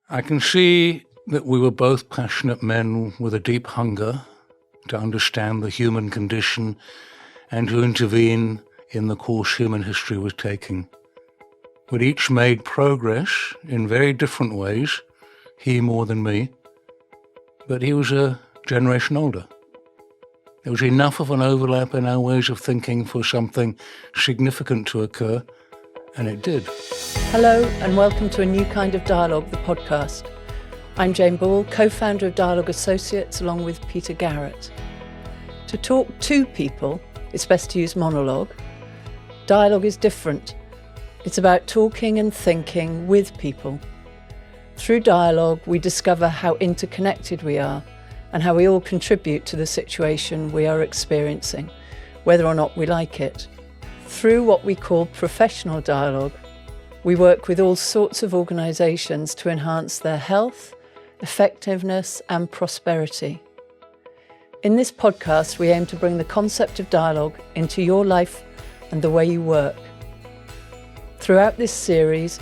I can see that we were both passionate men with a deep hunger to understand the human condition and to intervene in the course human history was taking. We'd each made progress in very different ways, he more than me, but he was a generation older. There was enough of an overlap in our ways of thinking for something significant to occur, and it did. Hello and welcome to A New Kind of Dialogue, the podcast. I'm Jane Ball, co-founder of Dialogue Associates along with Peter Garrett. To talk to people, it's best to use monologue. Dialogue is different. It's about talking and thinking with people. Through dialogue, we discover how interconnected we are and how we all contribute to the situation we are experiencing, whether or not we like it. Through what we call professional dialogue, we work with all sorts of organisations to enhance their health, effectiveness and prosperity. In this podcast, we aim to bring the concept of dialogue into your life and the way you work. Throughout this series,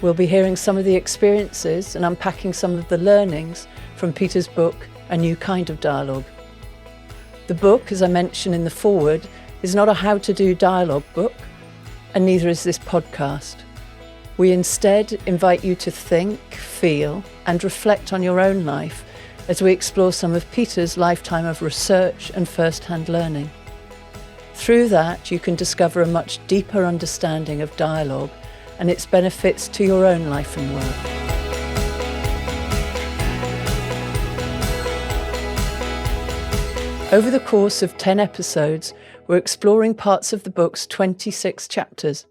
we'll be hearing some of the experiences and unpacking some of the learnings from Peter's book, A New Kind of Dialogue. The book, as I mentioned in the foreword, is not a how-to-do dialogue book, and neither is this podcast. We instead invite you to think, feel, and reflect on your own life as we explore some of Peter's lifetime of research and first-hand learning. Through that, you can discover a much deeper understanding of dialogue and its benefits to your own life and work. Over the course of 10 episodes, we're exploring parts of the book's 26 chapters.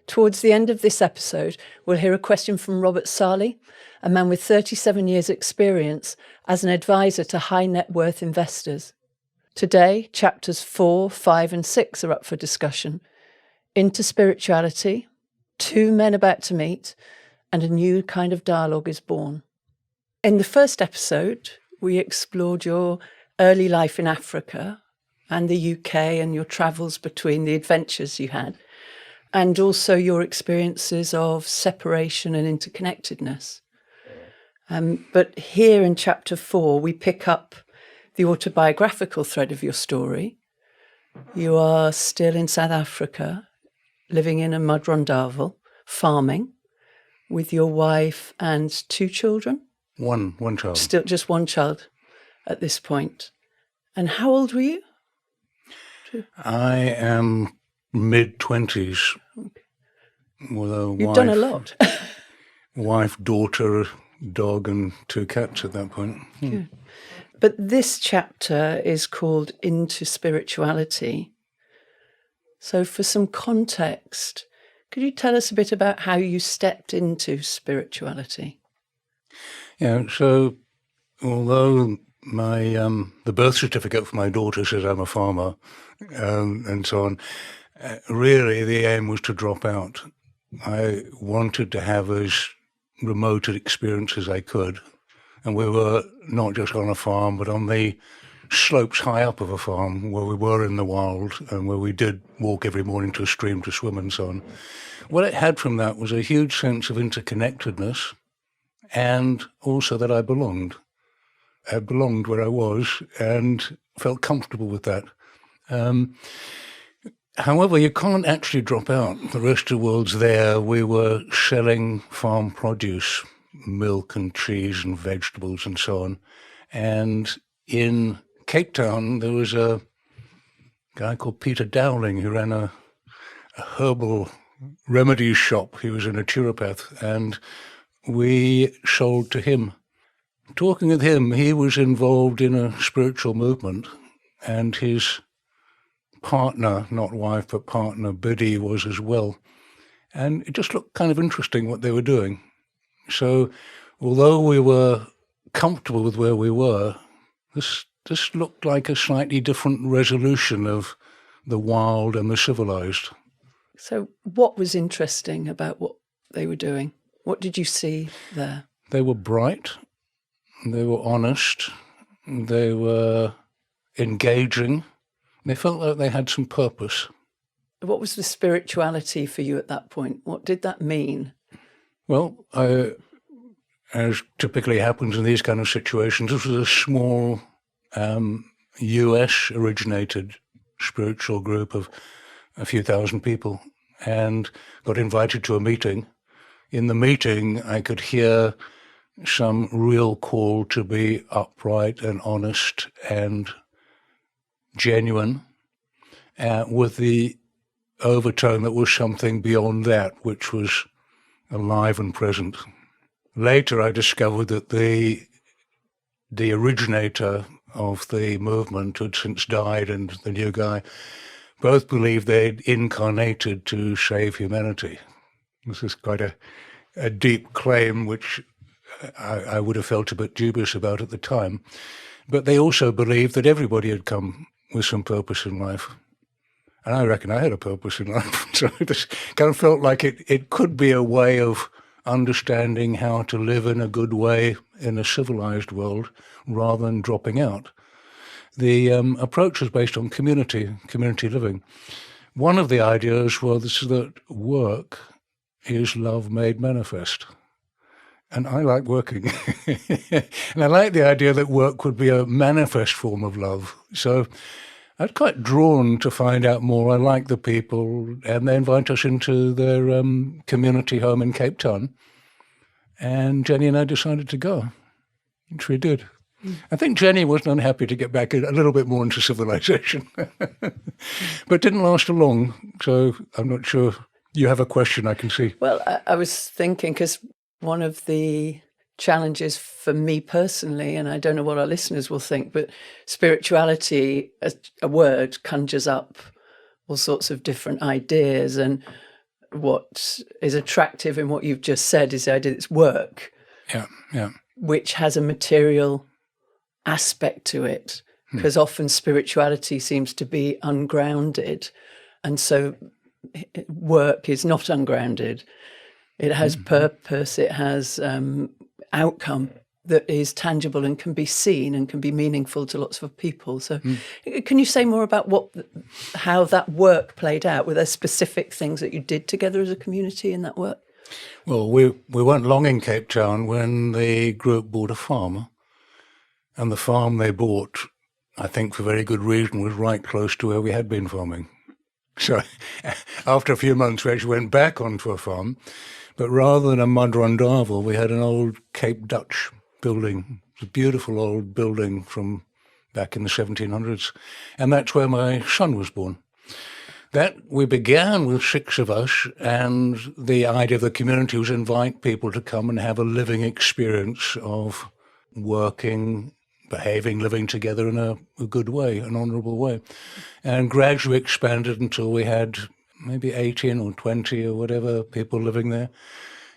Towards the end of this episode, we'll hear a question from Robert Sarly, a man with 37 years' experience as an advisor to high net worth investors. Today, chapters 4, 5 and 6 are up for discussion. Interspirituality, two men about to meet, and a new kind of dialogue is born. In the first episode, we explored your early life in Africa and the UK and your travels between the adventures you had, and also your experiences of separation and interconnectedness. But here in chapter 4, we pick up the autobiographical thread of your story. You are still in South Africa, living in a mud rondavel, farming, with your wife and two children? One child. Still just one child at this point. And how old were you? I am mid-20s. Okay. With a You've done a lot. wife, daughter, dog and two cats at that point. Good. But this chapter is called Into Spirituality. So for some context, could you tell us a bit about how you stepped into spirituality? Yeah, so although the birth certificate for my daughter says I'm a farmer and so on, really the aim was to drop out. I wanted to have as remote an experience as I could. And we were not just on a farm, but on the slopes high up of a farm where we were in the wild and where we did walk every morning to a stream to swim and so on. What it had from that was a huge sense of interconnectedness and also that I belonged. I belonged where I was and felt comfortable with that. However, you can't actually drop out. The rest of the world's there. We were selling farm produce, milk and cheese and vegetables and so on. And in Cape Town, there was a guy called Peter Dowling who ran a herbal remedies shop. He was a naturopath, and we sold to him. Talking with him, he was involved in a spiritual movement, and his partner, not wife, but partner, Biddy, was as well. And it just looked kind of interesting what they were doing. So although we were comfortable with where we were, this looked like a slightly different resolution of the wild and the civilized. So what was interesting about what they were doing? What did you see there? They were bright, they were honest, they were engaging, they felt like they had some purpose. What was the spirituality for you at that point? What did that mean? Well, as typically happens in these kind of situations, this was a small US-originated spiritual group of a few thousand people, and got invited to a meeting. In the meeting, I could hear some real call to be upright and honest and genuine, with the overtone that was something beyond that, which was alive and present. Later, I discovered that the originator of the movement had since died, and the new guy both believed they'd incarnated to save humanity. This is quite a deep claim, which I would have felt a bit dubious about at the time. But they also believed that everybody had come with some purpose in life. And I reckon I had a purpose in life. So this kind of felt like it could be a way of understanding how to live in a good way in a civilized world rather than dropping out. The approach was based on community living. One of the ideas was that work is love made manifest. And I like working. And I like the idea that work would be a manifest form of love. So I was quite drawn to find out more. I like the people, and they invite us into their community home in Cape Town. And Jenny and I decided to go, which we did. I think Jenny wasn't unhappy to get back a little bit more into civilization, but didn't last long. So I'm not sure. You have a question, I can see. Well, I was thinking, because one of the challenges for me personally, and I don't know what our listeners will think, but spirituality, as a word, conjures up all sorts of different ideas. And what is attractive in what you've just said is the idea that it's work, which has a material aspect to it, because often spirituality seems to be ungrounded, and so work is not ungrounded. It has purpose, it has outcome that is tangible and can be seen and can be meaningful to lots of people. So can you say more about how that work played out? Were there specific things that you did together as a community in that work? Well, we weren't long in Cape Town when the group bought a farm. And the farm they bought, I think for very good reason, was right close to where we had been farming. So after a few months, we actually went back onto a farm. But rather than a mud rondavel, we had an old Cape Dutch building. It's a beautiful old building from back in the 1700s. And that's where my son was born. That we began with 6 of us, and the idea of the community was invite people to come and have a living experience of working, behaving, living together in a good way, an honourable way. And gradually expanded until we had maybe 18 or 20 or whatever people living there.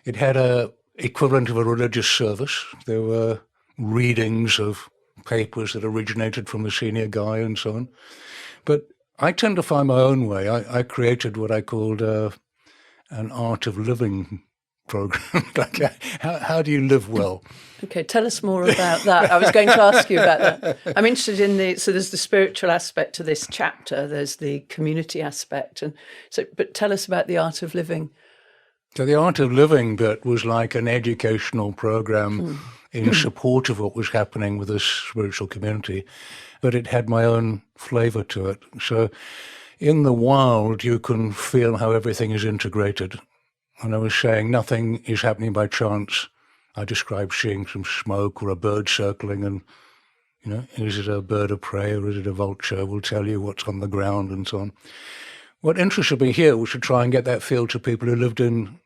It had a equivalent of a religious service. There were readings of papers that originated from the senior guy and so on. But I tend to find my own way. I created what I called an art of living program. Like, how do you live well? Okay, tell us more about that. I was going to ask you about that. I'm interested in so there's the spiritual aspect to this chapter, there's the community aspect, but tell us about the art of living. So the art of living bit was like an educational program in support of what was happening with this spiritual community, but it had my own flavour to it. So in the wild, you can feel how everything is integrated. And I was saying nothing is happening by chance. I described seeing some smoke or a bird circling, and, is it a bird of prey or is it a vulture? We'll tell you what's on the ground and so on. What interested me here was to try and get that feel to people who lived in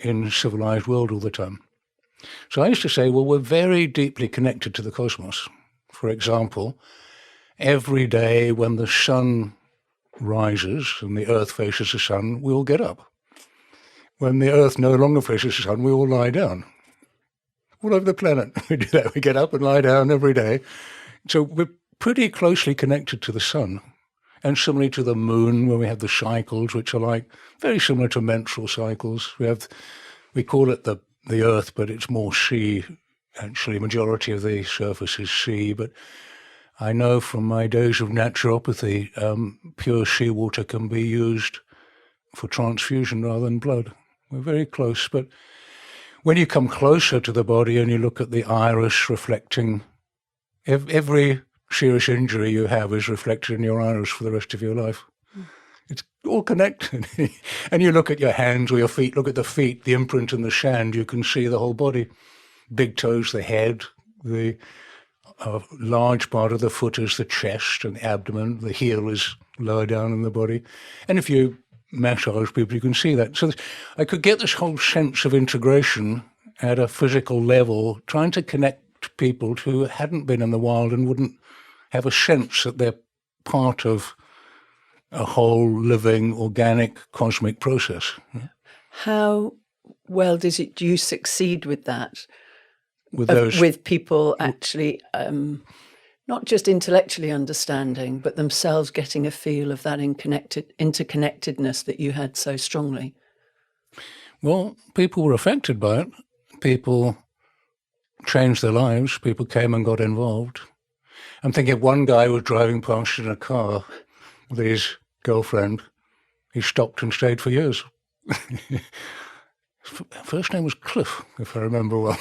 a civilized world all the time. So I used to say, well, we're very deeply connected to the cosmos. For example, every day when the sun rises and the earth faces the sun, we all get up. When the earth no longer faces the sun, we all lie down. All over the planet, we do that. We get up and lie down every day. So we're pretty closely connected to the sun. And similarly to the moon, where we have the cycles, which are like very similar to menstrual cycles. We call it the earth, but it's more sea. Actually, majority of the surface is sea. But I know from my days of naturopathy, pure seawater can be used for transfusion rather than blood. We're very close, but when you come closer to the body and you look at the iris reflecting, every serious injury you have is reflected in your iris for the rest of your life. It's all connected. And you look at your hands or your feet, look at the feet, the imprint in the sand, you can see the whole body. Big toes, the head, the large part of the foot is the chest and the abdomen, the heel is lower down in the body. And if you massage people, you can see that. So I could get this whole sense of integration at a physical level, trying to connect people who hadn't been in the wild and wouldn't have a sense that they're part of a whole living, organic, cosmic process. How well do you succeed with that? With with people actually not just intellectually understanding, but themselves getting a feel of that interconnectedness that you had so strongly? Well, people were affected by it. People changed their lives. People came and got involved. I'm thinking one guy was driving past in a car with his girlfriend. He stopped and stayed for years. First name was Cliff, if I remember well.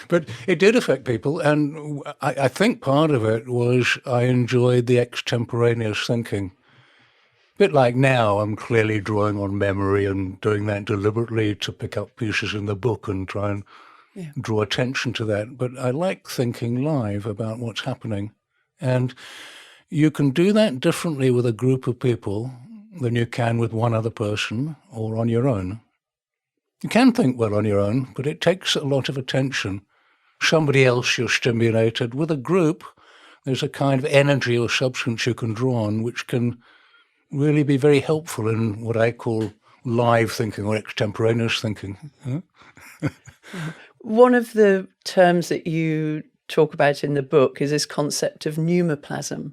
But it did affect people, and I think part of it was I enjoyed the extemporaneous thinking. A bit like now, I'm clearly drawing on memory and doing that deliberately to pick up pieces in the book and try and draw attention to that. But I like thinking live about what's happening. And you can do that differently with a group of people than you can with one other person or on your own. You can think well on your own, but it takes a lot of attention. Somebody else you're stimulated. With a group, there's a kind of energy or substance you can draw on, which can really be very helpful in what I call live thinking or extemporaneous thinking. One of the terms that you talk about in the book is this concept of pneumaplasm,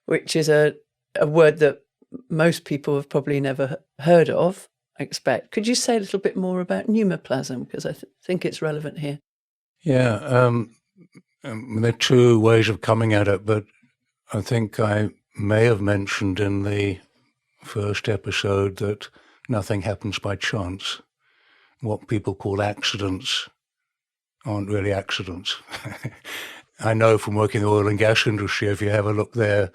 which is a word that most people have probably never heard of, I expect. Could you say a little bit more about pneumaplasm? Because I think it's relevant here. Yeah, there are two ways of coming at it, but I think I may have mentioned in the first episode that nothing happens by chance. What people call accidents aren't really accidents. I know from working in the oil and gas industry, if you have a look there,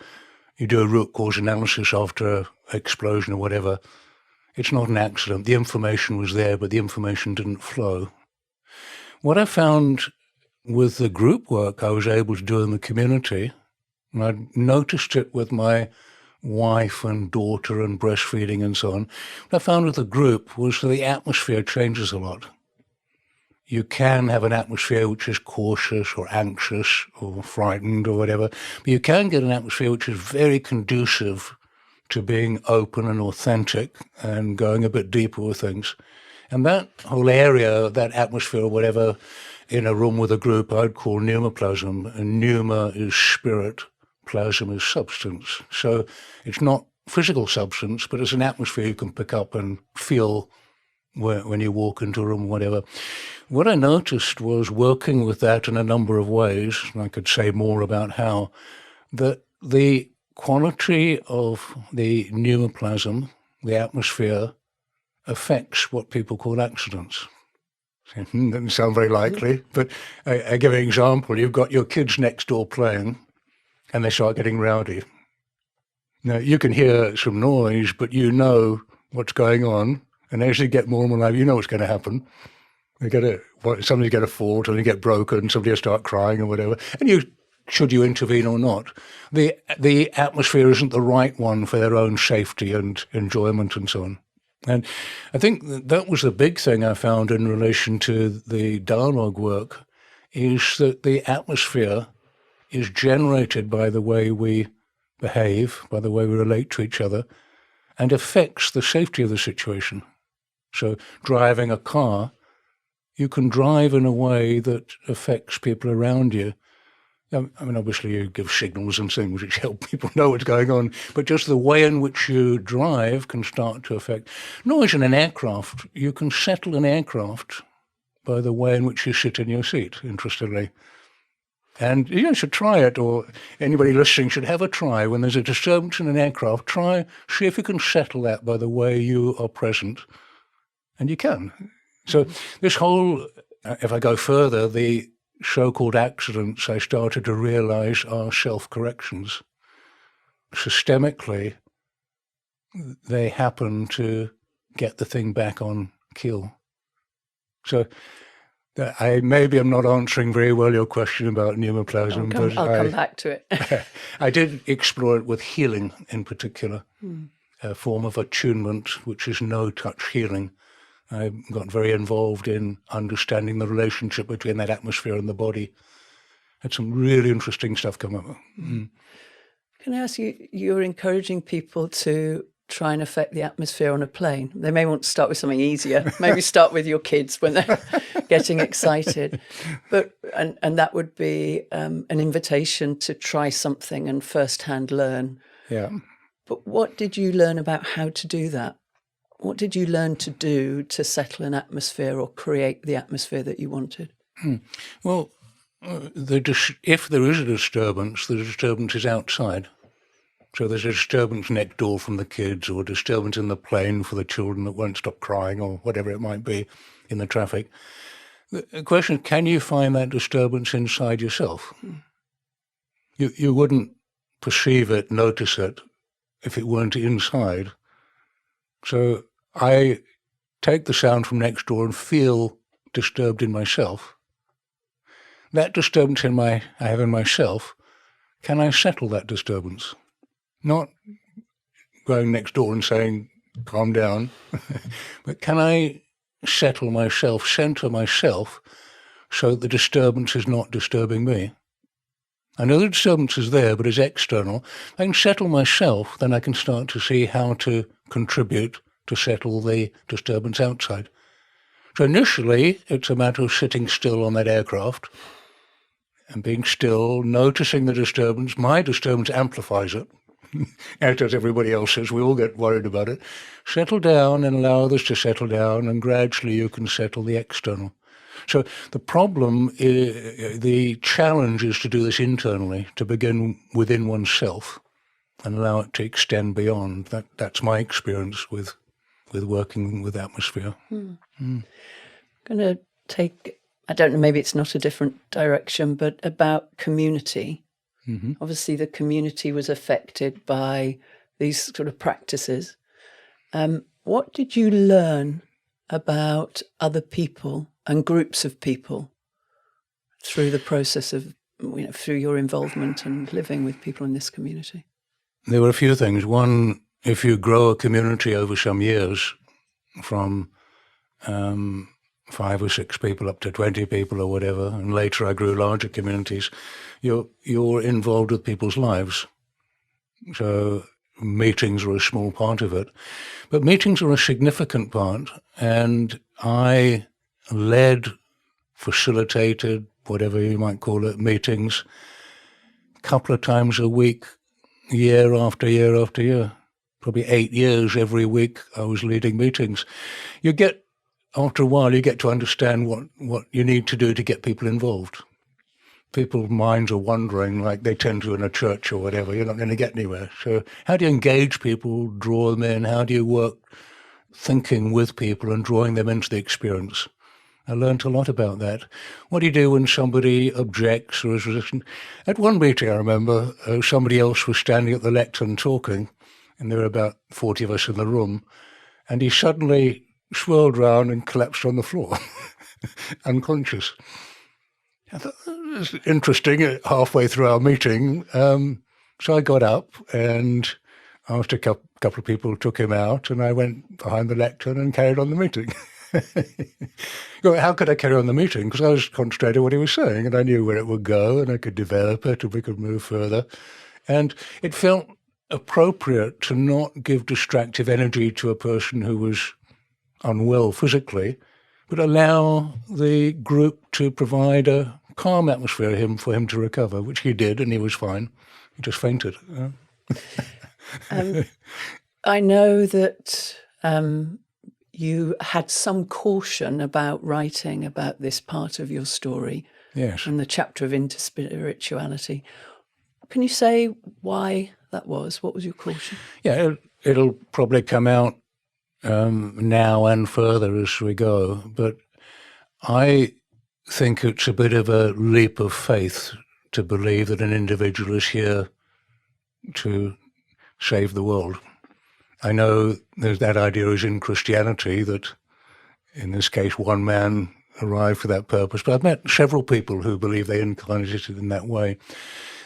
you do a root cause analysis after an explosion or whatever, it's not an accident. The information was there, but the information didn't flow. What I found with the group work I was able to do in the community, and I noticed it with my wife and daughter and breastfeeding and so on, what I found with the group was that the atmosphere changes a lot. You can have an atmosphere which is cautious or anxious or frightened or whatever, but you can get an atmosphere which is very conducive to being open and authentic and going a bit deeper with things. And that whole area, that atmosphere or whatever, in a room with a group, I'd call pneumaplasm. And pneuma is spirit, plasm is substance. So it's not physical substance, but it's an atmosphere you can pick up and feel when you walk into a room or whatever. What I noticed was working with that in a number of ways, and I could say more about how, that the quality of the pneumaplasm, the atmosphere, affects what people call accidents. Doesn't sound very likely, but I give an example. You've got your kids next door playing, and they start getting rowdy. Now, you can hear some noise, but you know what's going on, and as you get more and more loud, you know what's going to happen. Somebody's going to fall, somebody get broken, somebody will start crying or whatever, and should you intervene or not? The atmosphere isn't the right one for their own safety and enjoyment and so on. And I think that was the big thing I found in relation to the dialogue work, is that the atmosphere is generated by the way we behave, by the way we relate to each other, and affects the safety of the situation. So driving a car, you can drive in a way that affects people around you. I mean, obviously you give signals and things which help people know what's going on, but just the way in which you drive can start to affect. Noise in an aircraft, you can settle an aircraft by the way in which you sit in your seat, interestingly. And you should try it, or anybody listening should have a try. When there's a disturbance in an aircraft, see if you can settle that by the way you are present. And you can. So this whole, if I go further, the so-called accidents I started to realize are self-corrections. Systemically, they happen to get the thing back on keel. So maybe I'm not answering very well your question about pneumaplasm, but I'll come back to it. I did explore it with healing in particular, a form of attunement, which is no-touch healing. I got very involved in understanding the relationship between that atmosphere and the body. Had some really interesting stuff come up. Mm. Can I ask you, you're encouraging people to try and affect the atmosphere on a plane. They may want to start with something easier. Maybe start with your kids when they're getting excited. And that would be an invitation to try something and firsthand learn. Yeah. But what did you learn about how to do that? What did you learn to do to settle an atmosphere or create the atmosphere that you wanted? Well, if there is a disturbance, the disturbance is outside. So there's a disturbance next door from the kids, or a disturbance in the plane for the children that won't stop crying, or whatever it might be in the traffic. The question is, can you find that disturbance inside yourself? You wouldn't perceive it, notice it, if it weren't inside. So I take the sound from next door and feel disturbed in myself. That disturbance I have in myself, can I settle that disturbance? Not going next door and saying, calm down, but can I settle myself, center myself, so that the disturbance is not disturbing me? I know the disturbance is there, but it's external. If I can settle myself, then I can start to see how to contribute to settle the disturbance outside. So initially, it's a matter of sitting still on that aircraft and being still, noticing the disturbance. My disturbance amplifies it, as does everybody else's. We all get worried about it. Settle down and allow others to settle down, and gradually you can settle the external. So the problem, the challenge is to do this internally, to begin within oneself and allow it to extend beyond. That's my experience with working with atmosphere. I'm going to take, I don't know, maybe it's not a different direction, but about community. Mm-hmm. Obviously, the community was affected by these sort of practices. What did you learn about other people and groups of people through the process of, through your involvement and living with people in this community? There were a few things. One, if you grow a community over some years, from 5 or 6 people up to 20 people or whatever, and later I grew larger communities, you're involved with people's lives. So meetings are a small part of it. But meetings are a significant part, and I led, facilitated, whatever you might call it, meetings a couple of times a week, year after year after year. Probably 8 years every week I was leading meetings. After a while, you get to understand what you need to do to get people involved. People's minds are wandering like they tend to in a church or whatever. You're not going to get anywhere. So how do you engage people, draw them in? How do you work thinking with people and drawing them into the experience? I learned a lot about that. What do you do when somebody objects or is resistant? At one meeting, I remember, somebody else was standing at the lectern talking, and there were about 40 of us in the room, and he suddenly swirled round and collapsed on the floor, unconscious. I thought, that was interesting, halfway through our meeting. So I got up and asked a couple of people, took him out, and I went behind the lectern and carried on the meeting. How could I carry on the meeting? Because I was concentrating on what he was saying, and I knew where it would go, and I could develop it, and we could move further. And it felt appropriate to not give distractive energy to a person who was unwell physically, but allow the group to provide a calm atmosphere for him to recover, which he did, and he was fine. He just fainted. I know that you had some caution about writing about this part of your story. Yes. And the chapter of interspirituality. Can you say why that was? What was your caution? Yeah, it'll probably come out now and further as we go. But I think it's a bit of a leap of faith to believe that an individual is here to save the world. I know there's that idea is in Christianity that, in this case, one man arrived for that purpose. But I've met several people who believe they incarnated it in that way.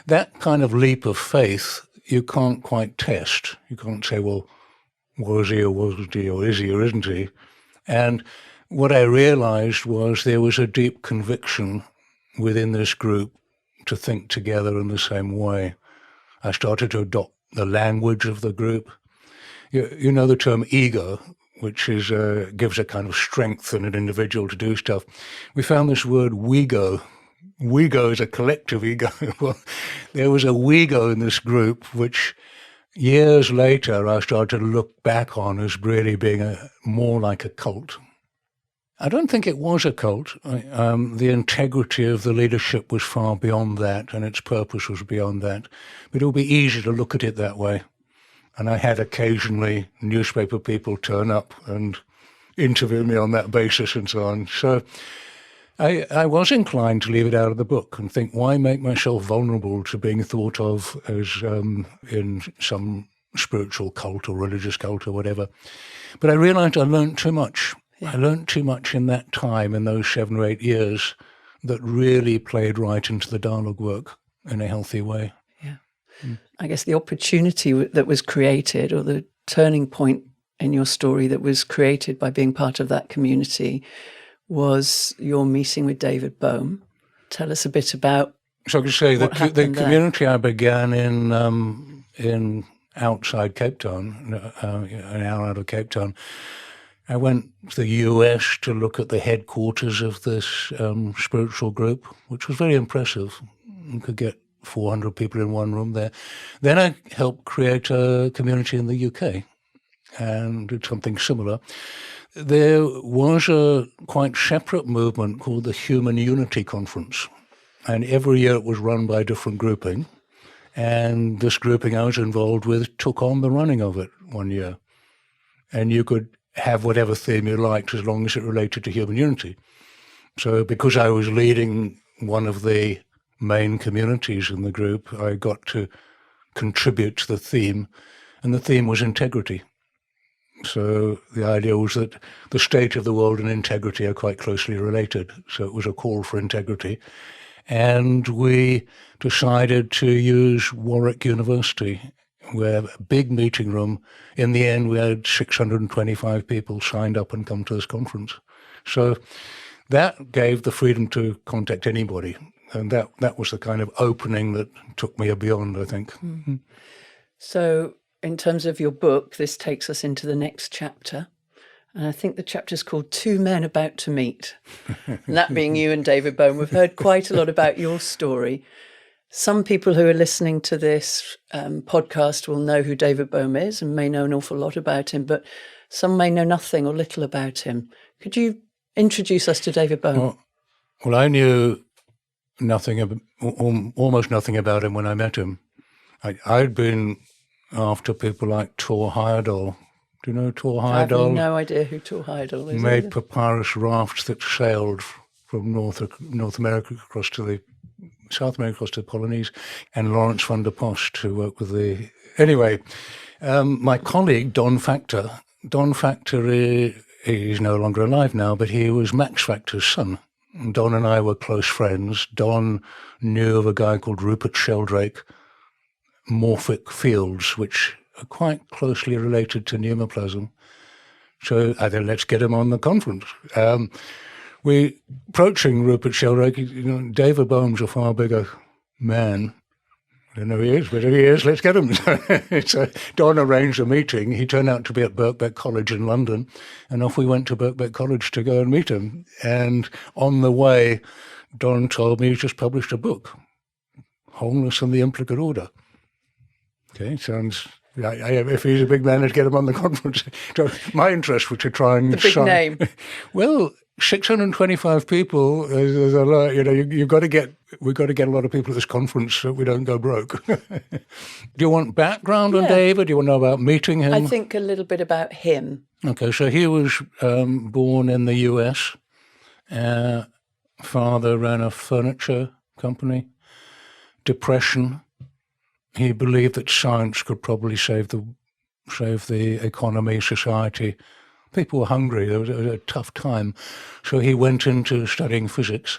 That kind of leap of faith you can't quite test. You can't say, well, was he or wasn't he, or is he or isn't he? And what I realized was there was a deep conviction within this group to think together in the same way. I started to adopt the language of the group. You know the term ego, which is gives a kind of strength in an individual to do stuff. We found this word we-go. We-go is a collective ego. Well, there was a we-go in this group, which years later I started to look back on as really being more like a cult. I don't think it was a cult. The integrity of the leadership was far beyond that, and its purpose was beyond that. But it would be easy to look at it that way. And I had occasionally newspaper people turn up and interview me on that basis and so on. So I was inclined to leave it out of the book and think, why make myself vulnerable to being thought of as in some spiritual cult or religious cult or whatever. But I realized I learned too much. Yeah. I learned too much in that time, in those 7 or 8 years, that really played right into the dialogue work in a healthy way. Yeah. I guess the opportunity that was created, or the turning point in your story that was created by being part of that community, was your meeting with David Bohm. Tell us a bit about. So I could say the community I began in outside Cape Town, an hour out of Cape Town. I went to the US to look at the headquarters of this spiritual group, which was very impressive. You could get 400 people in one room there. Then I helped create a community in the UK and did something similar. There was a quite separate movement called the Human Unity Conference, and every year it was run by a different grouping, and this grouping I was involved with took on the running of it one year. And you could have whatever theme you liked as long as it related to human unity. So because I was leading one of the main communities in the group, I got to contribute to the theme, and the theme was integrity. So the idea was that the state of the world and integrity are quite closely related. So it was a call for integrity. And we decided to use Warwick University. We have a big meeting room. In the end, we had 625 people signed up and come to this conference. So that gave the freedom to contact anybody. And that was the kind of opening that took me beyond, I think. Mm-hmm. So in terms of your book, this takes us into the next chapter. And I think the chapter is called Two Men About to Meet. And that being you and David Bohm. We've heard quite a lot about your story. Some people who are listening to this podcast will know who David Bohm is and may know an awful lot about him, but some may know nothing or little about him. Could you introduce us to David Bohm? Well, I knew almost nothing about him when I met him. I'd been after people like Thor Heyerdahl. Do you know Thor Heyerdahl? I have no idea who Thor Heyerdahl is. Made papyrus rafts that sailed from North America across to the South America, across to the Polynesian, and Lawrence van der Post, who worked with the... Anyway, my colleague, Don Factor, he's no longer alive now, but he was Max Factor's son. Don and I were close friends. Don knew of a guy called Rupert Sheldrake, morphic fields, which are quite closely related to pneumaplasm. So I thought, let's get him on the conference. We approaching Rupert Sheldrake. David Bohm's a far bigger man. I don't know who he is, but if he is, let's get him. So Don arranged a meeting. He turned out to be at Birkbeck College in London, and off we went to Birkbeck College to go and meet him. And on the way, Don told me he's just published a book, Wholeness and the Implicate Order. Okay, sounds If he's a big man, let's get him on the conference. So my interest was to try and the big name. Well, 625 people. There's a lot. We've got to get a lot of people at this conference so we don't go broke. Do you want background on David? Do you want to know about meeting him? I think a little bit about him. Okay, so he was born in the U.S. Father ran a furniture company. Depression. He believed that science could probably save the economy, society. People were hungry. There was a tough time. So he went into studying physics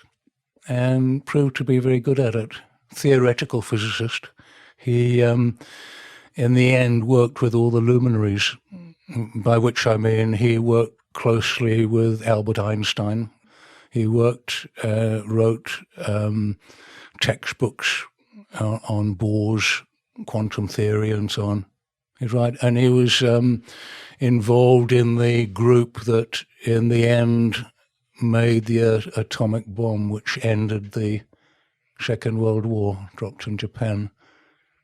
and proved to be very good at it. Theoretical physicist. He, in the end, worked with all the luminaries, by which I mean he worked closely with Albert Einstein. He wrote textbooks on Bohr's quantum theory and so on. He's right. And he was involved in the group that, in the end, made the atomic bomb, which ended the Second World War, dropped in Japan.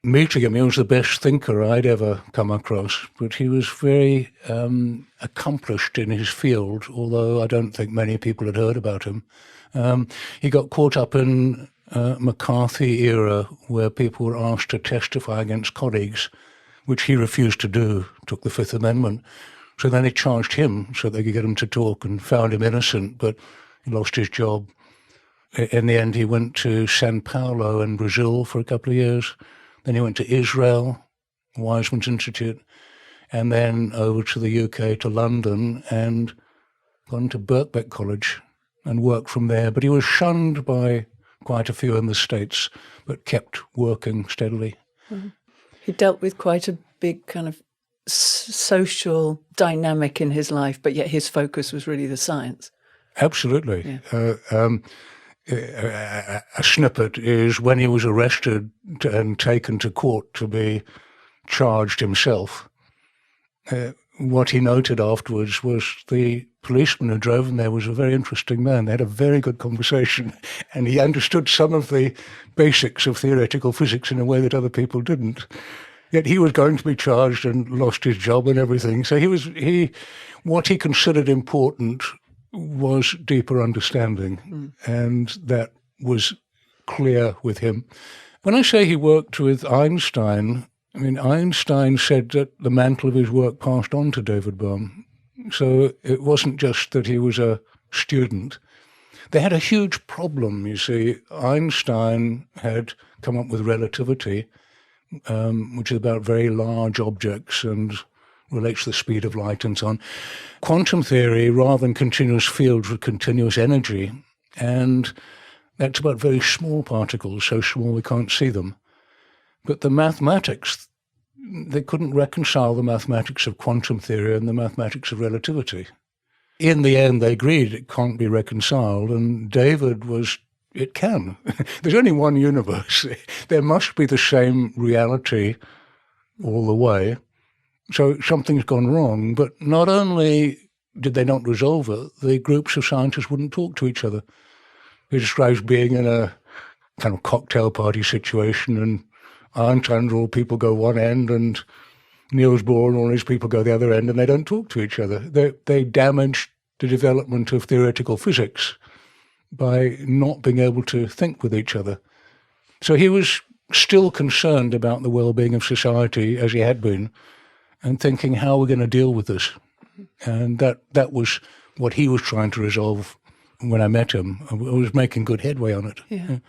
Meeting him, he was the best thinker I'd ever come across, but he was very accomplished in his field, although I don't think many people had heard about him. He got caught up in McCarthy era, where people were asked to testify against colleagues, which he refused to do, took the Fifth Amendment. So then they charged him so they could get him to talk and found him innocent, but he lost his job. In the end, he went to Sao Paulo in Brazil for a couple of years. Then he went to Israel, Weizmann's Institute, and then over to the UK, to London, and gone to Birkbeck College and worked from there. But he was shunned by quite a few in the States, but kept working steadily. Mm-hmm. He dealt with quite a big kind of social dynamic in his life, but yet his focus was really the science. Absolutely. Yeah. A snippet is when he was arrested and taken to court to be charged himself. What he noted afterwards was the policeman who drove him there was a very interesting man. They had a very good conversation, and he understood some of the basics of theoretical physics in a way that other people didn't. Yet he was going to be charged and lost his job and everything. So what he considered important was deeper understanding, and that was clear with him. When I say he worked with Einstein, I mean, Einstein said that the mantle of his work passed on to David Bohm. So it wasn't just that he was a student. They had a huge problem, you see. Einstein had come up with relativity, which is about very large objects and relates to the speed of light and so on. Quantum theory, rather than continuous fields, with continuous energy, and that's about very small particles, so small we can't see them. But the mathematics, they couldn't reconcile the mathematics of quantum theory and the mathematics of relativity. In the end, they agreed it can't be reconciled, and David was, it can. There's only one universe. There must be the same reality all the way. So something's gone wrong, but not only did they not resolve it, the groups of scientists wouldn't talk to each other. He describes being in a kind of cocktail party situation, and Einstein and all people go one end, and Niels Bohr and all his people go the other end, and they don't talk to each other. They damaged the development of theoretical physics by not being able to think with each other. So he was still concerned about the well-being of society, as he had been, and thinking, how are we going to deal with this? And that was what he was trying to resolve when I met him. I was making good headway on it. Yeah.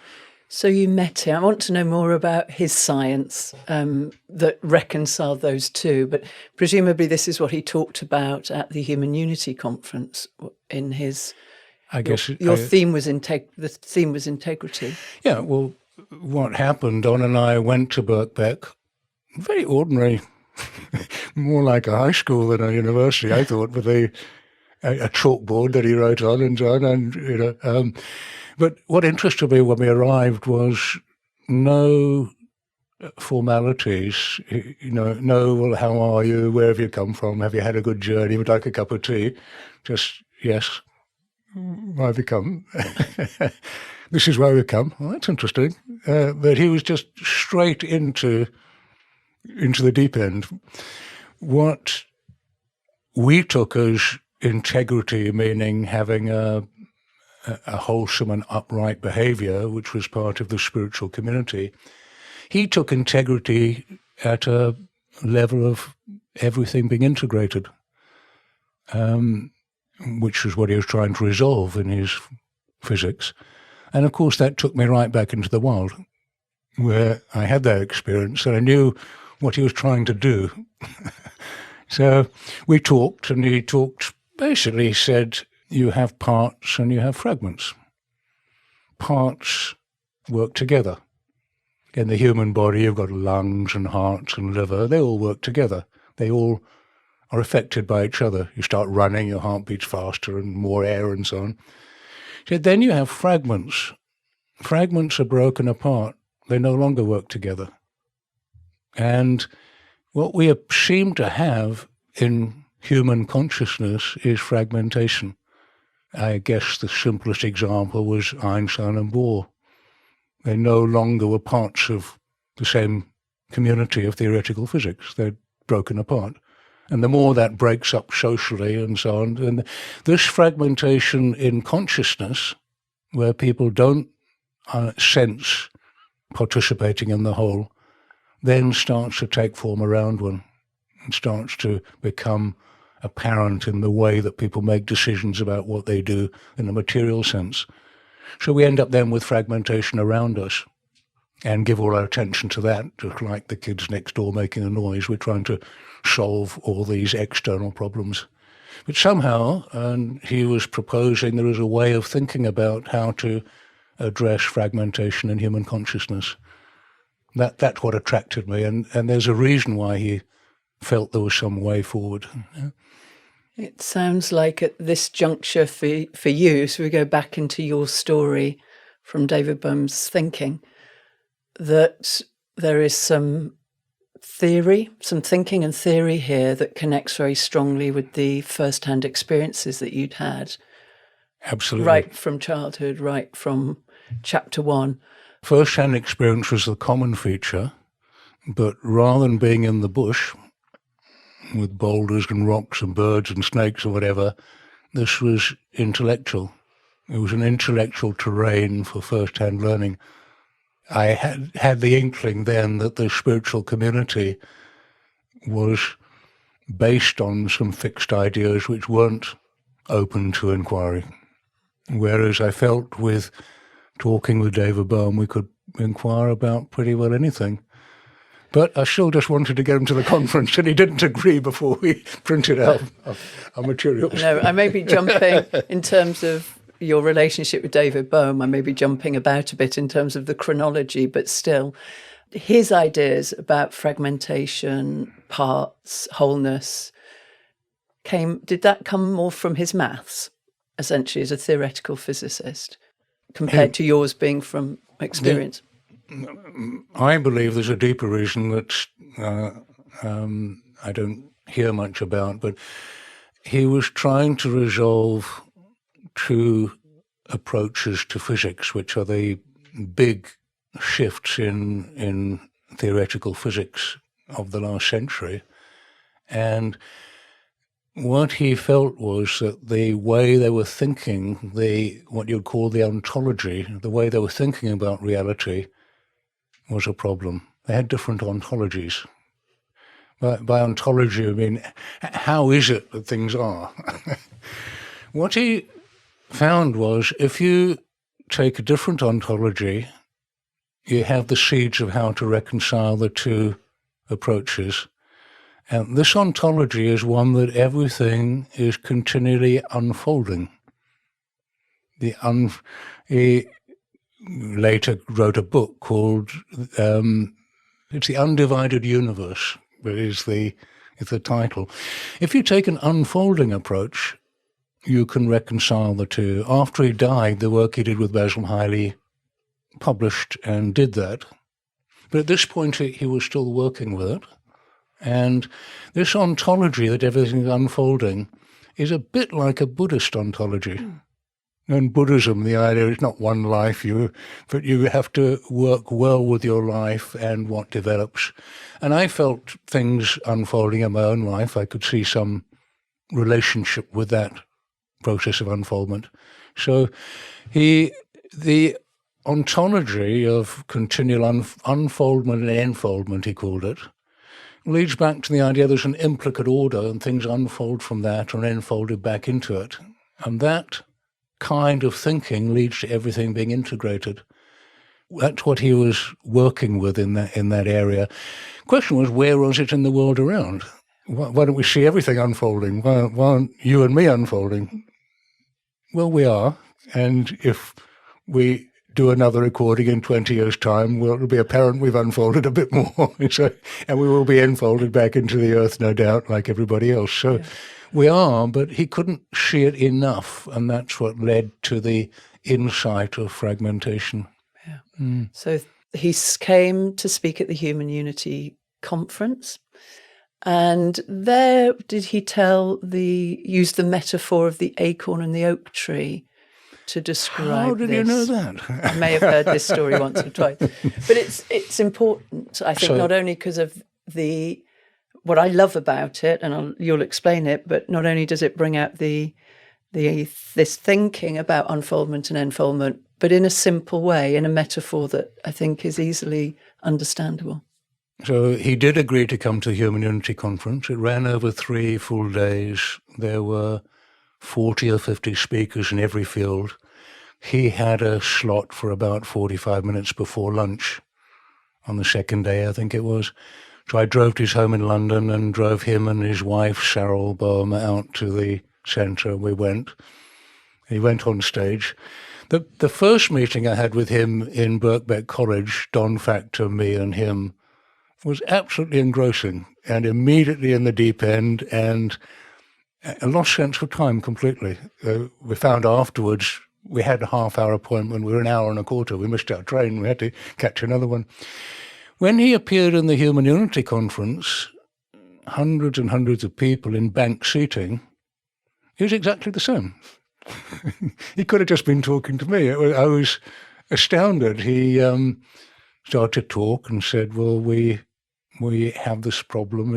So you met him. I want to know more about his science that reconciled those two, but presumably this is what he talked about at the Human Unity Conference in his... I guess your theme was the theme was integrity. Yeah, well, what happened, Don and I went to Birkbeck, very ordinary, more like a high school than a university, I thought, with a chalkboard that he wrote on and so on, and but what interested me when we arrived was no formalities, no, well, how are you, where have you come from, have you had a good journey, would you like a cup of tea, just, yes, where have you come, this is where we come, well, that's interesting, but he was just straight into into the deep end. What we took as integrity, meaning having a wholesome and upright behavior, which was part of the spiritual community, he took integrity at a level of everything being integrated, which was what he was trying to resolve in his physics. And of course, that took me right back into the wild, where I had that experience and I knew what he was trying to do. So we talked, and he talked, basically said, you have parts and you have fragments. Parts work together. In the human body, you've got lungs and hearts and liver. They all work together. They all are affected by each other. You start running, your heart beats faster and more air and so on. He said, then you have fragments. Fragments are broken apart. They no longer work together. And what we seem to have in human consciousness is fragmentation. I guess the simplest example was Einstein and Bohr. They no longer were parts of the same community of theoretical physics. They're broken apart. And the more that breaks up socially and so on, and this fragmentation in consciousness, where people don't sense participating in the whole, then starts to take form around one and starts to become apparent in the way that people make decisions about what they do in a material sense. So we end up then with fragmentation around us and give all our attention to that, just like the kids next door making a noise. We're trying to solve all these external problems. But somehow, and he was proposing, there is a way of thinking about how to address fragmentation in human consciousness. That's what attracted me, and there's a reason why he felt there was some way forward. Yeah. It sounds like at this juncture for you, so we go back into your story from David Bohm's thinking, that there is some theory, some thinking and theory here that connects very strongly with the first-hand experiences that you'd had. Absolutely. Right from childhood, right from chapter 1. First-hand experience was the common feature, but rather than being in the bush with boulders and rocks and birds and snakes or whatever, this was intellectual. It was an intellectual terrain for first-hand learning. I had the inkling then that the spiritual community was based on some fixed ideas which weren't open to inquiry. Whereas I felt with talking with David Bohm, we could inquire about pretty well anything. But I still just wanted to get him to the conference, and he didn't agree before we printed out our materials. No, I may be jumping in terms of your relationship with David Bohm. I may be jumping about a bit in terms of the chronology, but still, his ideas about fragmentation, parts, wholeness, did that come more from his maths, essentially, as a theoretical physicist, compared to yours being from experience? I believe there's a deeper reason that I don't hear much about, but he was trying to resolve two approaches to physics, which are the big shifts in theoretical physics of the last century. And what he felt was that the way they were thinking, what you'd call the ontology, the way they were thinking about reality, was a problem. They had different ontologies. By ontology, I mean, how is it that things are? What he found was, if you take a different ontology, you have the seeds of how to reconcile the two approaches. And this ontology is one that everything is continually unfolding. He later wrote a book called, it's The Undivided Universe, is the title. If you take an unfolding approach, you can reconcile the two. After he died, the work he did with Basil Hiley published and did that. But at this point, he was still working with it. And this ontology that everything is unfolding is a bit like a Buddhist ontology. In Buddhism, the idea is not one life, but you have to work well with your life and what develops. And I felt things unfolding in my own life. I could see some relationship with that process of unfoldment. So the ontology of continual unfoldment and enfoldment, he called it, leads back to the idea there's an implicate order and things unfold from that and enfolded back into it. And that kind of thinking leads to everything being integrated. That's what he was working with in that area. Question was, where was it in the world around? Why don't we see everything unfolding? Why aren't you and me unfolding? Well, we are. And if we do another recording in 20 years' time, well, it'll be apparent we've unfolded a bit more. And we will be enfolded back into the earth, no doubt, like everybody else. So yeah. We are, but he couldn't see it enough, and that's what led to the insight of fragmentation. Yeah. So he came to speak at the Human Unity Conference, and there did he use the metaphor of the acorn and the oak tree to describe How did you know that? I may have heard this story once or twice. But it's important, I think, not only because of what I love about it, and you'll explain it, but not only does it bring out this thinking about unfoldment and enfoldment, but in a simple way, in a metaphor that I think is easily understandable. So he did agree to come to the Human Unity Conference. It ran over 3 full days. There were 40 or 50 speakers in every field. He had a slot for about 45 minutes before lunch on the second day, I think it was. So I drove to his home in London and drove him and his wife, Sarly Bohm, out to the centre. We went. He went on stage. The first meeting I had with him in Birkbeck College, Don Factor, me and him, was absolutely engrossing and immediately in the deep end, and I lost sense of time completely. We found afterwards we had a half-hour appointment. We were an hour and a quarter. We missed our train. We had to catch another one. When he appeared in the Human Unity Conference, hundreds and hundreds of people in bank seating, he was exactly the same. He could have just been talking to me. I was astounded. He started to talk and said, well, we have this problem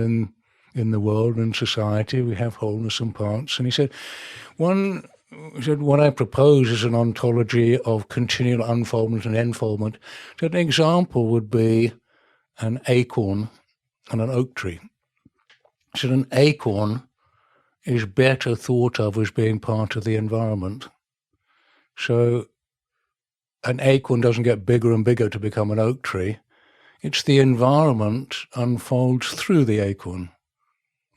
in the world and society. We have wholeness and parts. And he said, what I propose is an ontology of continual unfoldment and enfoldment. So an example would be an acorn and an oak tree. So an acorn is better thought of as being part of the environment. So an acorn doesn't get bigger and bigger to become an oak tree. It's the environment unfolds through the acorn.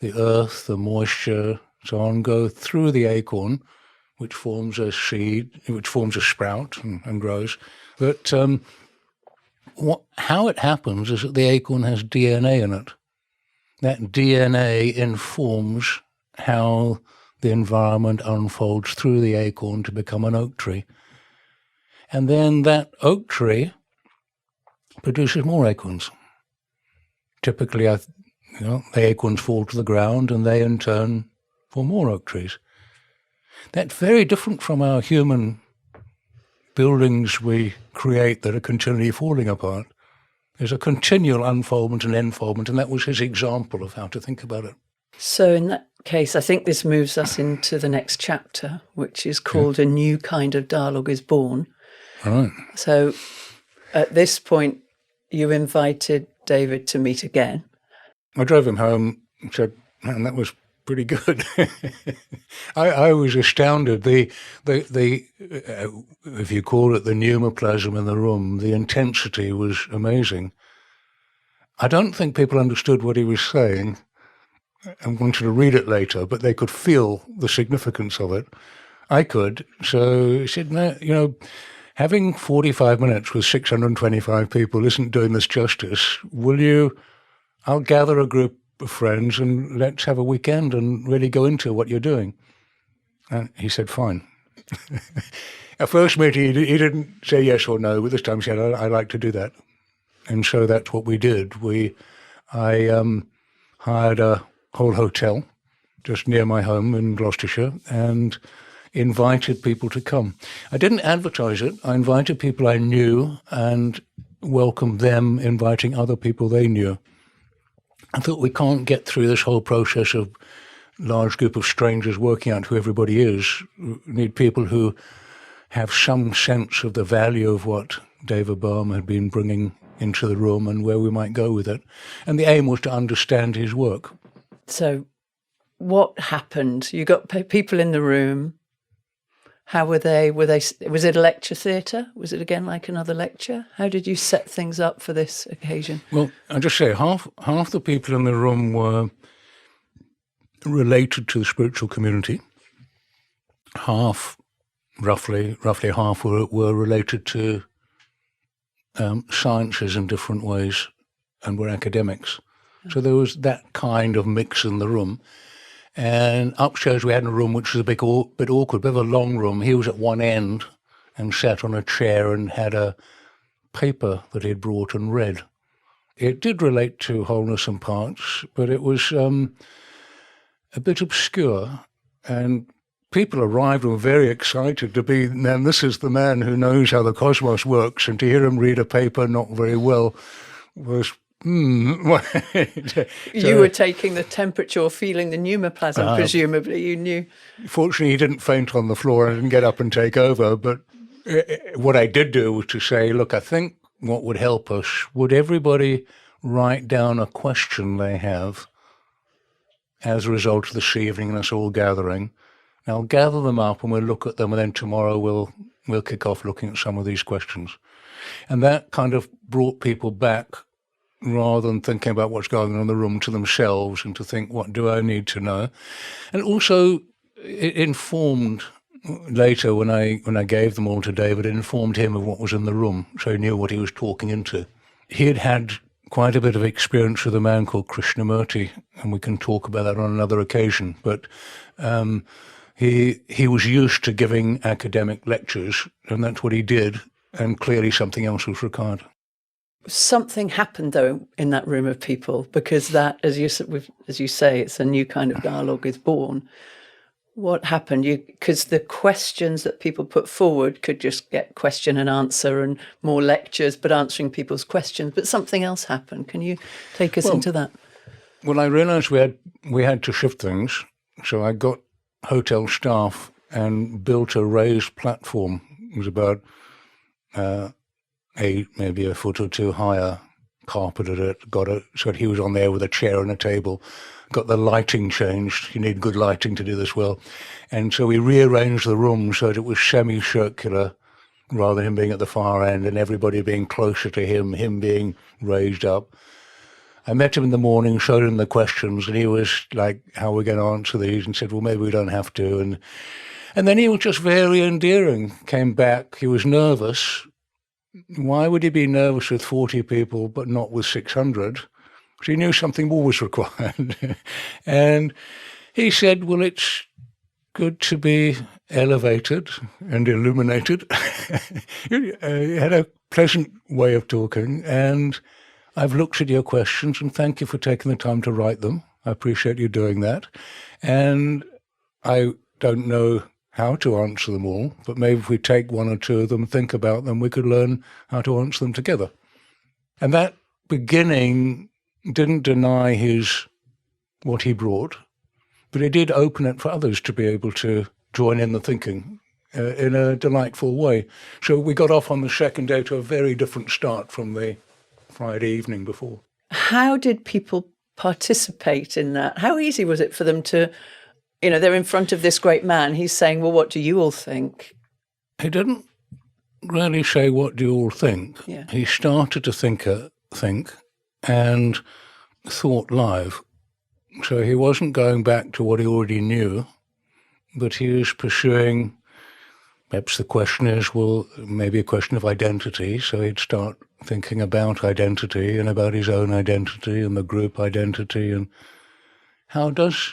The earth, the moisture, so on, go through the acorn, which forms a seed, which forms a sprout and grows. But how it happens is that the acorn has DNA in it. That DNA informs how the environment unfolds through the acorn to become an oak tree. And then that oak tree produces more acorns. Typically, the acorns fall to the ground and they in turn form more oak trees. That's very different from our human buildings we create that are continually falling apart. There's a continual unfoldment and enfoldment, and that was his example of how to think about it. So in that case, I think this moves us into the next chapter, which is called A New Kind of Dialogue is Born. All right. So at this point, you invited David to meet again. I drove him home and said, man, that was pretty good. I was astounded. If you call it the pneumaplasm in the room, the intensity was amazing. I don't think people understood what he was saying. I'm going to read it later, but they could feel the significance of it. I could. So he said, no, having 45 minutes with 625 people isn't doing this justice. I'll gather a group of friends and let's have a weekend and really go into what you're doing. And he said, fine. At first meeting, he didn't say yes or no, but this time he said, I'd like to do that. And so that's what we did. I hired a whole hotel just near my home in Gloucestershire, and invited people to come. I didn't advertise it. I invited people I knew and welcomed them inviting other people they knew. I thought we can't get through this whole process of large group of strangers working out who everybody is. We need people who have some sense of the value of what David Bohm had been bringing into the room and where we might go with it. And the aim was to understand his work. So what happened? You got people in the room. How were they? Was it a lecture theatre? Was it again like another lecture? How did you set things up for this occasion? Well, I'll just say half the people in the room were related to the spiritual community. Roughly half were related to sciences in different ways and were academics. So there was that kind of mix in the room. And upstairs we had a room which was a bit awkward, a bit of a long room. He was at one end and sat on a chair and had a paper that he'd brought and read. It did relate to wholeness and parts, but it was a bit obscure. And people arrived and were very excited to be, man, this is the man who knows how the cosmos works, and to hear him read a paper not very well was... You were taking the temperature or feeling the pneumaplasm, presumably, you knew. Fortunately, he didn't faint on the floor and didn't get up and take over. But what I did do was to say, look, I think what would help us, would everybody write down a question they have as a result of this evening and us all gathering? Now, I'll gather them up and we'll look at them, and then tomorrow we'll kick off looking at some of these questions. And that kind of brought people back, rather than thinking about what's going on in the room, to themselves and to think, what do I need to know? And also it informed later when I gave them all to David, it informed him of what was in the room, so he knew what he was talking into. He had had quite a bit of experience with a man called Krishnamurti, and we can talk about that on another occasion, but he was used to giving academic lectures, and that's what he did, and clearly something else was required. Something happened, though, in that room of people, because that, as you say, it's a new kind of dialogue is born. What happened? Because the questions that people put forward could just get question and answer and more lectures, but answering people's questions. But something else happened. Can you take us into that? Well, I realised we had to shift things, so I got hotel staff and built a raised platform. It was about maybe a foot or two higher, carpeted it, so he was on there with a chair and a table, got the lighting changed. You need good lighting to do this well. And so we rearranged the room so that it was semicircular rather than him being at the far end and everybody being closer to him being raised up. I met him in the morning, showed him the questions, and he was like, how are we going to answer these? And said, well, maybe we don't have to. And then he was just very endearing, came back, he was nervous. Why would he be nervous with 40 people but not with 600? Because he knew something more was required. And he said, well, it's good to be elevated and illuminated. He had a pleasant way of talking, and I've looked at your questions and thank you for taking the time to write them. I appreciate you doing that. And I don't know how to answer them all, but maybe if we take one or two of them, think about them, we could learn how to answer them together. And that beginning didn't deny what he brought, but it did open it for others to be able to join in the thinking in a delightful way. So we got off on the second day to a very different start from the Friday evening before. How did people participate in that? How easy was it for them to... they're in front of this great man. He's saying, well, what do you all think? He didn't really say, what do you all think? Yeah. He started to think and thought live. So he wasn't going back to what he already knew, but he was pursuing, perhaps the question is, well, maybe a question of identity. So he'd start thinking about identity and about his own identity and the group identity and how does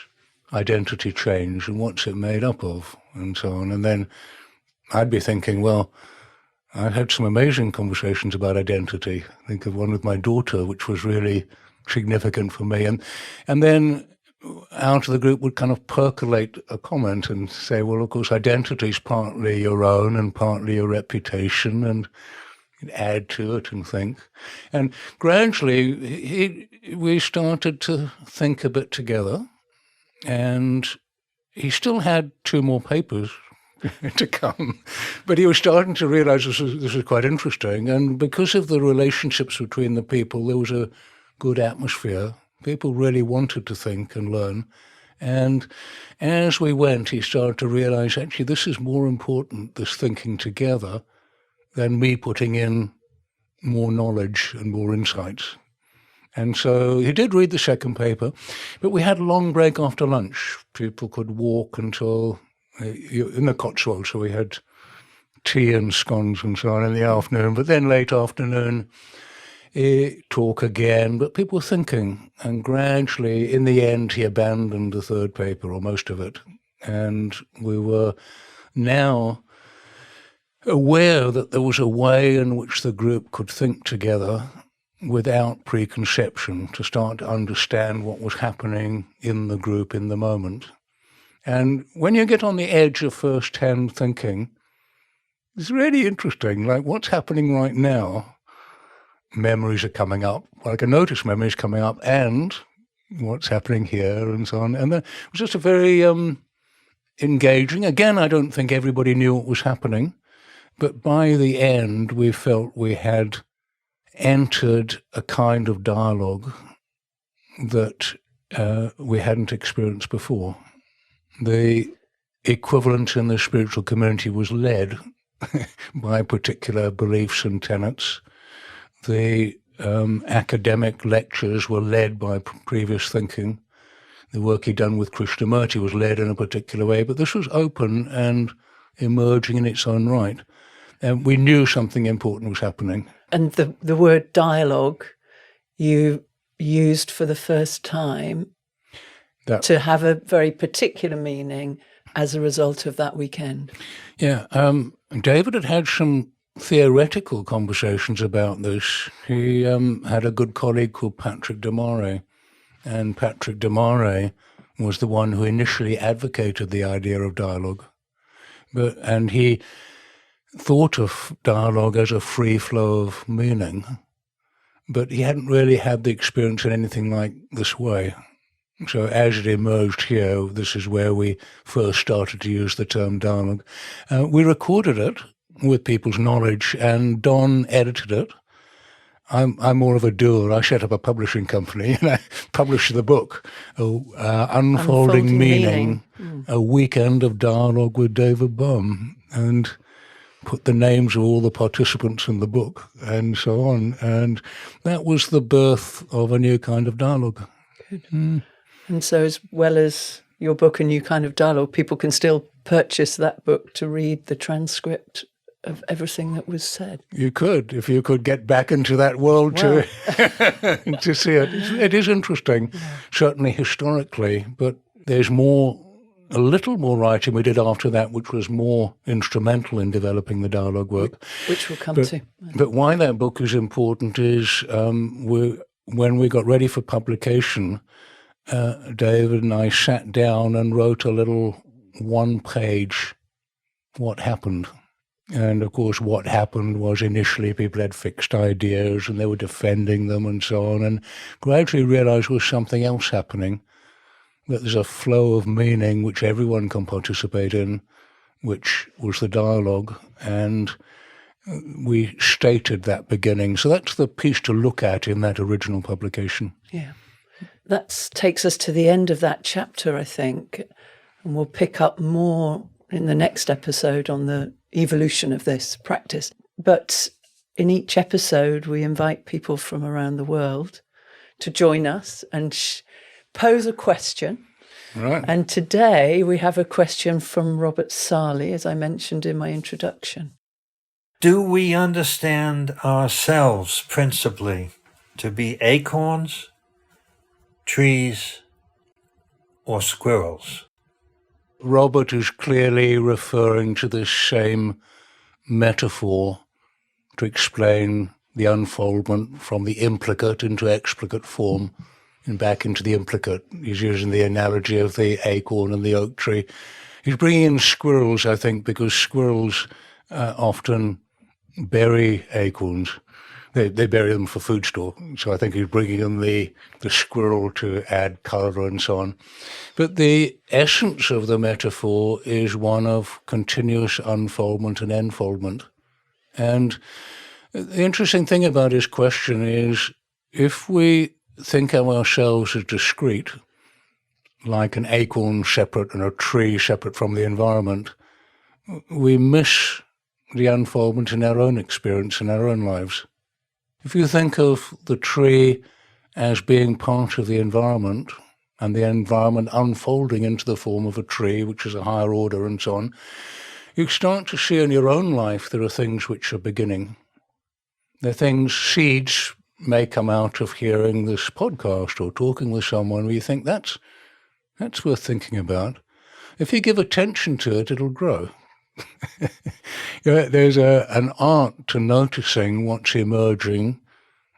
identity change and what's it made up of and so on. And then I'd be thinking, well, I've had some amazing conversations about identity. I think of one with my daughter, which was really significant for me. And then out of the group would kind of percolate a comment and say, well, of course, identity is partly your own and partly your reputation, and add to it and think. And gradually, we started to think a bit together, and he still had 2 more papers to come, but he was starting to realize this was quite interesting. And because of the relationships between the people, there was a good atmosphere. People really wanted to think and learn. And as we went, he started to realize, actually, this is more important, this thinking together, than me putting in more knowledge and more insights. And so he did read the second paper, but we had a long break after lunch. People could walk until, in the Cotswolds, so we had tea and scones and so on in the afternoon, but then late afternoon, talk again, but people were thinking. And gradually, in the end, he abandoned the third paper, or most of it. And we were now aware that there was a way in which the group could think together without preconception, to start to understand what was happening in the group in the moment. And when you get on the edge of first-hand thinking, it's really interesting, like what's happening right now. Memories are coming up. I can notice memories coming up, and what's happening here and so on. And it was just a very engaging. Again, I don't think everybody knew what was happening, but by the end, we felt we had entered a kind of dialogue that we hadn't experienced before. The equivalent in the spiritual community was led by particular beliefs and tenets. The academic lectures were led by previous thinking. The work he'd done with Krishnamurti was led in a particular way, but this was open and emerging in its own right. And we knew something important was happening. And the word dialogue you used for the first time to have a very particular meaning as a result of that weekend. Yeah, David had some theoretical conversations about this. He had a good colleague called Patrick Demare, and Patrick Demare was the one who initially advocated the idea of dialogue. And he thought of dialogue as a free flow of meaning, but he hadn't really had the experience in anything like this way. So as it emerged here, this is where we first started to use the term dialogue. We recorded it with people's knowledge, and Don edited it. I'm more of a doer. I set up a publishing company and I published the book, Unfolding Meaning, a weekend of dialogue with David Bohm, and put the names of all the participants in the book and so on. And that was the birth of a new kind of dialogue. Good. And so as well as your book, A New Kind of Dialogue, people can still purchase that book to read the transcript of everything that was said. You could, if you could get back into that world to see it. It is interesting, certainly historically, but there's a little more writing we did after that, which was more instrumental in developing the dialogue work. Which we'll come to. But why that book is important is when we got ready for publication, David and I sat down and wrote a little one-page what happened. And, of course, what happened was initially people had fixed ideas and they were defending them and so on, and gradually realized there was something else happening, that there's a flow of meaning which everyone can participate in, which was the dialogue, and we stated that beginning. So that's the piece to look at in that original publication. Yeah. That takes us to the end of that chapter, I think, and we'll pick up more in the next episode on the evolution of this practice. But in each episode, we invite people from around the world to join us and pose a question. Right. And today we have a question from Robert Sarly, as I mentioned in my introduction. Do we understand ourselves principally to be acorns, trees, or squirrels? Robert is clearly referring to this same metaphor to explain the unfoldment from the implicate into explicate form and back into the implicate. He's using the analogy of the acorn and the oak tree. He's bringing in squirrels, I think, because squirrels often bury acorns. They bury them for food store. So I think he's bringing in the squirrel to add colour and so on. But the essence of the metaphor is one of continuous unfoldment and enfoldment. And the interesting thing about his question is, if we think of ourselves as discrete, like an acorn separate and a tree separate from the environment, we miss the unfoldment in our own experience, in our own lives. If you think of the tree as being part of the environment, and the environment unfolding into the form of a tree, which is a higher order and so on, you start to see in your own life there are things which are beginning. There are things, seeds may come out of hearing this podcast or talking with someone where you think that's worth thinking about. If you give attention to it, it'll grow. There's an art to noticing what's emerging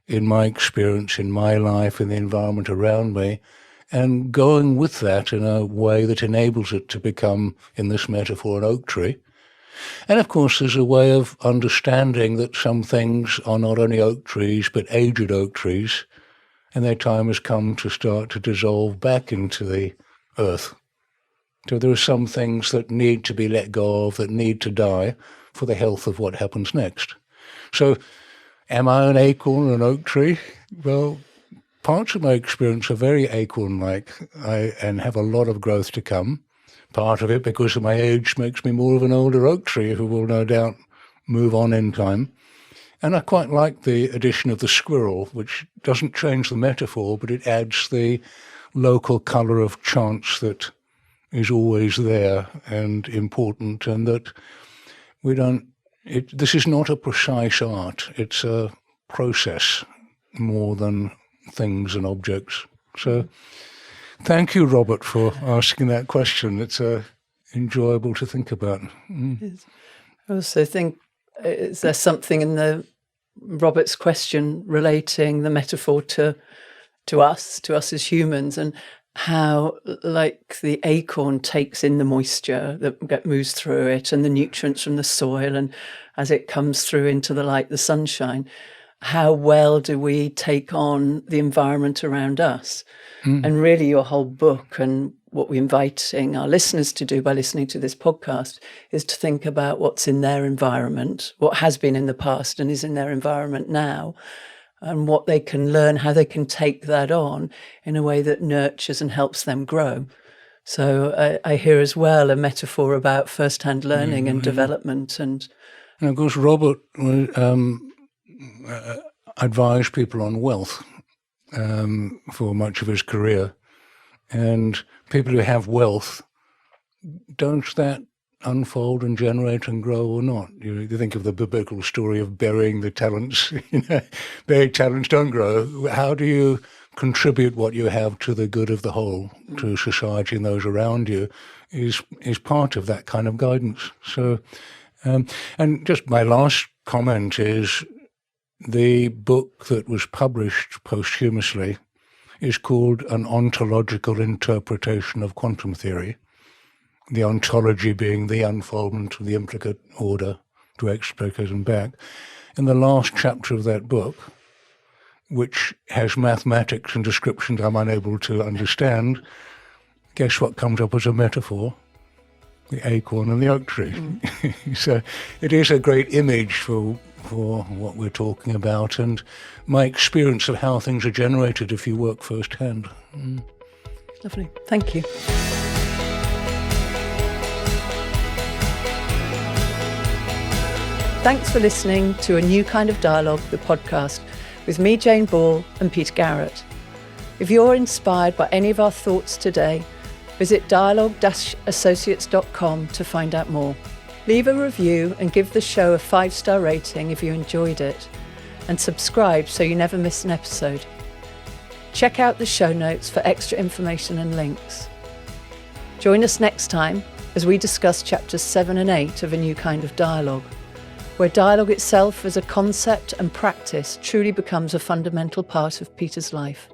in my experience, in my life, in the environment around me, and going with that in a way that enables it to become, in this metaphor, an oak tree. And of course, there's a way of understanding that some things are not only oak trees, but aged oak trees, and their time has come to start to dissolve back into the earth. So there are some things that need to be let go of, that need to die for the health of what happens next. So am I an acorn or an oak tree? Well, parts of my experience are very acorn-like and have a lot of growth to come. Part of it, because of my age, makes me more of an older oak tree who will no doubt move on in time. And I quite like the addition of the squirrel, which doesn't change the metaphor, but it adds the local colour of chance that is always there and important, and that this is not a precise art, it's a process more than things and objects. So thank you, Robert, for asking that question. It's enjoyable to think about. I also think, is there something in Robert's question relating the metaphor to us as humans, and how, like the acorn takes in the moisture that moves through it and the nutrients from the soil, and as it comes through into the light, the sunshine, how well do we take on the environment around us? And really your whole book, and what we're inviting our listeners to do by listening to this podcast, is to think about what's in their environment, what has been in the past and is in their environment now, and what they can learn, how they can take that on in a way that nurtures and helps them grow. So I hear as well a metaphor about first-hand learning and development. And of course, Robert advised people on wealth for much of his career. And people who have wealth, don't that unfold and generate and grow or not? You think of the biblical story of burying the talents. Buried talents don't grow. How do you contribute what you have to the good of the whole, to society and those around you, is part of that kind of guidance. So, and just my last comment is, the book that was published posthumously is called An Ontological Interpretation of Quantum Theory. The ontology being the unfoldment of the implicate order to explicate and back. In the last chapter of that book, which has mathematics and descriptions I'm unable to understand, guess what comes up as a metaphor? The acorn and the oak tree. So it is a great image for what we're talking about, and my experience of how things are generated if you work firsthand. Lovely. Thank you. Thanks for listening to A New Kind of Dialogue, the podcast, with me, Jane Ball, and Peter Garrett. If you're inspired by any of our thoughts today, visit dialogue-associates.com to find out more. Leave a review and give the show a 5-star rating if you enjoyed it, and subscribe so you never miss an episode. Check out the show notes for extra information and links. Join us next time as we discuss chapters 7 and 8 of A New Kind of Dialogue, where dialogue itself as a concept and practice truly becomes a fundamental part of Peter's life.